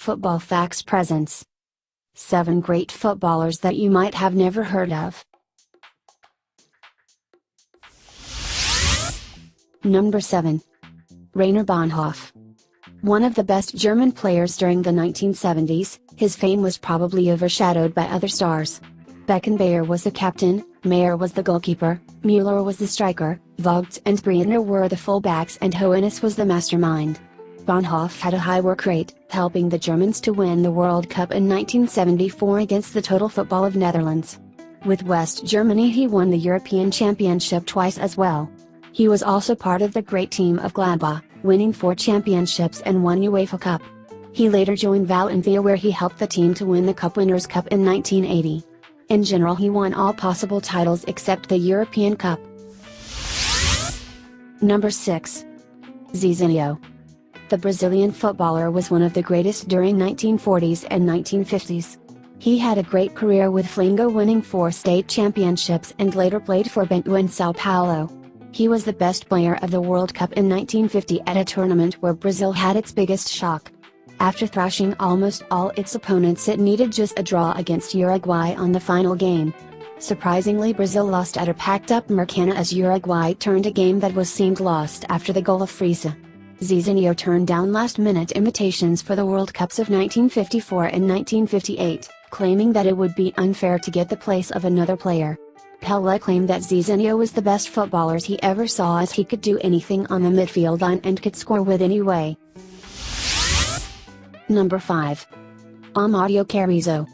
Football Facts presents 7 great footballers that you might have never heard of. Number 7. Reinabahnhof. One of the best German players during the 1970s, his fame was probably overshadowed by other stars. Beckenbauer was the captain, Mayer was the goalkeeper, Müller was the striker, Vogt and Breitner were the fullbacks, and Hoeneß was the mastermind. Bahnhof had a high work rate, helping the Germans to win the World Cup in 1974 against the Total Football of Netherlands. With West Germany he won the European Championship twice as well. He was also part of the great team of Gladbach, winning 4 championships and 1 UEFA Cup. He later joined Valencia, where he helped the team to win the Cup Winners' Cup in 1980. In general he won all possible titles except the European Cup. Number 6. Zizinho. The Brazilian footballer was one of the greatest during 1940s and 1950s. He had a great career with Flamengo, winning 4 state championships, and later played for Bento and Sao Paulo. He was the best player of the World Cup in 1950 at a tournament where Brazil had its biggest shock. After thrashing almost all its opponents, it needed just a draw against Uruguay on the final game. Surprisingly, Brazil lost at a packed-up Maracanã as Uruguay turned a game that was seemed lost after the goal of Frieza. Zizinho turned down last-minute invitations for the World Cups of 1954 and 1958, claiming that it would be unfair to get the place of another player. Pelé claimed that Zizinho was the best footballer he ever saw, as he could do anything on the midfield line and could score with any way. Number 5. Amadeo Carrizzo.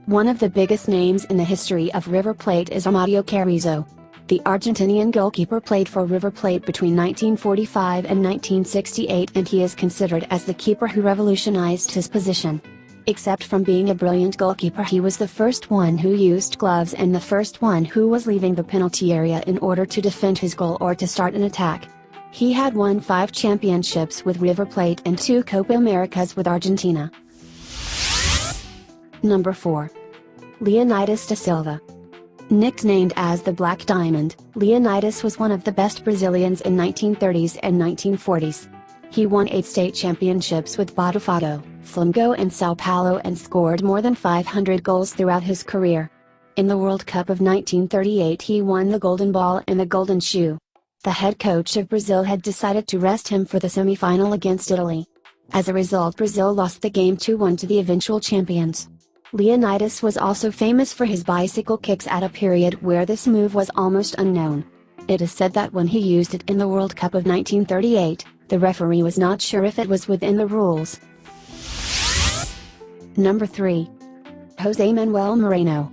One of the biggest names in the history of River Plate is Amadeo Carrizzo. The Argentinian goalkeeper played for River Plate between 1945 and 1968, and he is considered as the keeper who revolutionized his position. Except from being a brilliant goalkeeper, he was the first one who used gloves and the first one who was leaving the penalty area in order to defend his goal or to start an attack. He had won 5 championships with River Plate and 2 Copa Americas with Argentina. Number 4. Leonidas de Silva. Nicknamed as the Black Diamond, Leonidas was one of the best Brazilians in 1930s and 1940s. He won 8 state championships with Botafogo, Flamengo and Sao Paulo, and scored more than 500 goals throughout his career. In the World Cup of 1938 he won the Golden Ball and the Golden Shoe. The head coach of Brazil had decided to rest him for the semi-final against Italy. As a result, Brazil lost the game 2-1 to the eventual champions. Leonidas was also famous for his bicycle kicks at a period where this move was almost unknown. It is said that when he used it in the World Cup of 1938, the referee was not sure if it was within the rules. Number 3. José Manuel Moreno.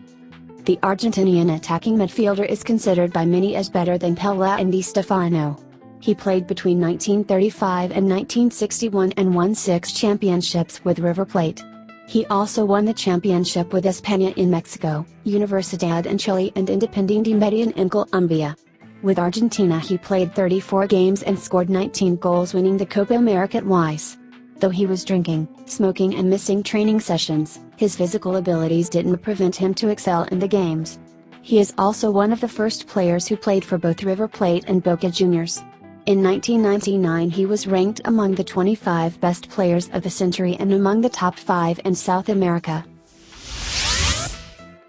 The Argentinian attacking midfielder is considered by many as better than Pelé and Di Stefano. He played between 1935 and 1961 and won 6 championships with River Plate. He also won the championship with España in Mexico, Universidad in Chile, and Independiente Medellín in Colombia. With Argentina he played 34 games and scored 19 goals, winning the Copa America twice. Though he was drinking, smoking and missing training sessions, his physical abilities didn't prevent him to excel in the games. He is also one of the first players who played for both River Plate and Boca Juniors. In 1999 he was ranked among the 25 best players of the century and among the top 5 in South America.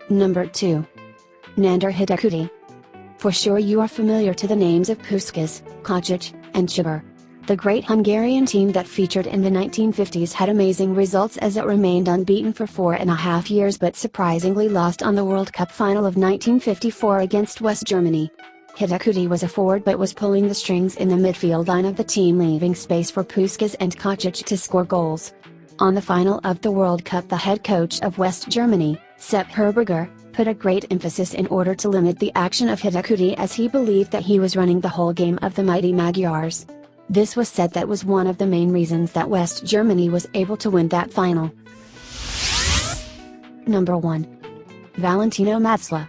Number 2. Nándor Heide Cooney. For sure you are familiar to the names of Puskás, Kocic, and Cibor. The great Hungarian team that featured in the 1950s had amazing results, as it remained unbeaten for 4.5 years, but surprisingly lost on the World Cup final of 1954 against West Germany. Heide Cooney was a forward but was pulling the strings in the midfield line of the team, leaving space for Puskás and Kocic to score goals. On the final of the World Cup, the head coach of West Germany, Sepp Herberger, put a great emphasis in order to limit the action of Heide Cooney, as he believed that he was running the whole game of the mighty Magyars. This was said that was one of the main reasons that West Germany was able to win that final. Number 1. Valentino Metzler.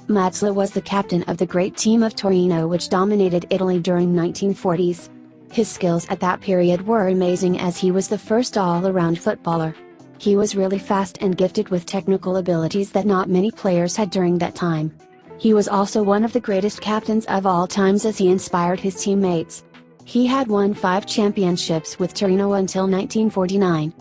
Metzler was the captain of the great team of Torino, which dominated Italy during 1940s. His skills at that period were amazing, as he was the first all-around footballer. He was really fast and gifted with technical abilities that not many players had during that time. He was also one of the greatest captains of all times, as he inspired his teammates. He had won 5 championships with Torino until 1949.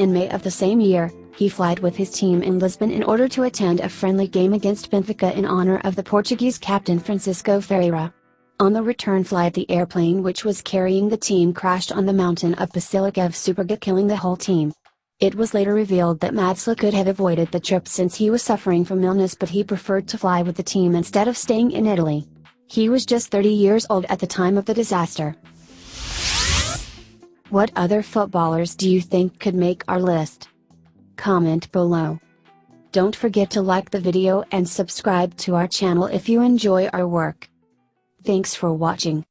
In May of the same year, he flight with his team in Lisbon in order to attend a friendly game against Benfica in honor of the Portuguese captain Francisco Ferreira. On the return flight, the airplane which was carrying the team crashed on the mountain of Basilica of Superga, killing the whole team. It was later revealed that Metzler could have avoided the trip since he was suffering from illness, but he preferred to fly with the team instead of staying in Italy. He was just 30 years old at the time of the disaster. What other footballers do you think could make our list? Comment below. Don't forget to like the video and subscribe to our channel if you enjoy our work. Thanks for watching.